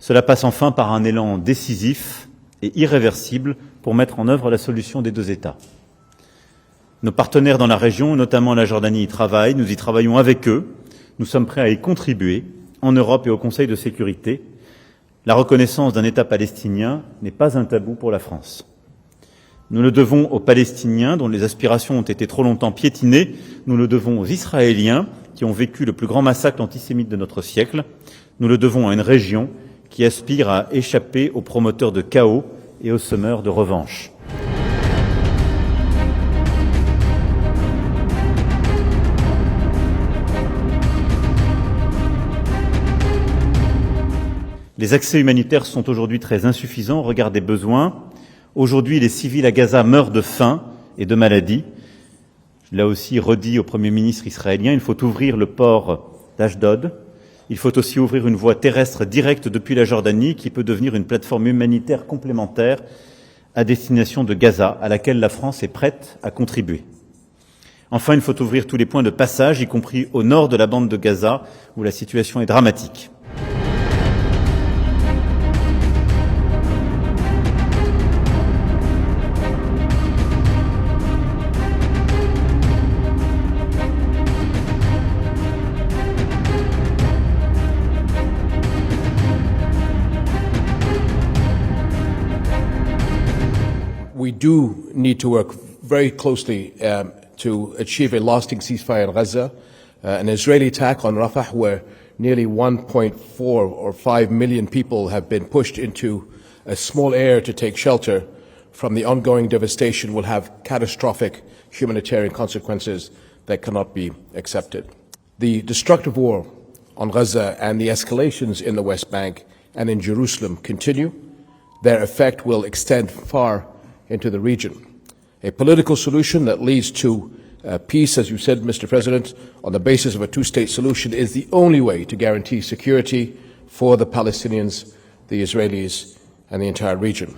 Cela passe enfin par un élan décisif et irréversible pour mettre en œuvre la solution des deux États. Nos partenaires dans la région, notamment la Jordanie, y travaillent. Nous y travaillons avec eux. Nous sommes prêts à y contribuer, en Europe et au Conseil de sécurité. La reconnaissance d'un État palestinien n'est pas un tabou pour la France. Nous le devons aux Palestiniens, dont les aspirations ont été trop longtemps piétinées. Nous le devons aux Israéliens, qui ont vécu le plus grand massacre antisémite de notre siècle. Nous le devons à une région qui aspire à échapper aux promoteurs de chaos et aux semeurs de revanche. Les accès humanitaires sont aujourd'hui très insuffisants au regard des besoins. Aujourd'hui, les civils à Gaza meurent de faim et de maladie. Je l'ai aussi redit au Premier ministre israélien, il faut ouvrir le port d'Ashdod. Il faut aussi ouvrir une voie terrestre directe depuis la Jordanie qui peut devenir une plateforme humanitaire complémentaire à destination de Gaza, à laquelle la France est prête à contribuer. Enfin, il faut ouvrir tous les points de passage, y compris au nord de la bande de Gaza, où la situation est dramatique. We do need to work very closely to achieve a lasting ceasefire in Gaza. An Israeli attack on Rafah, where nearly 1.4 or 5 million people have been pushed into a small area to take shelter from the ongoing devastation, will have catastrophic humanitarian consequences that cannot be accepted. The destructive war on Gaza and the escalations in the West Bank and in Jerusalem continue. Their effect will extend far into the region. A political solution that leads to peace, as you said, Mr. President, on the basis of a two-state solution is the only way to guarantee security for the Palestinians, the Israelis, and the entire region.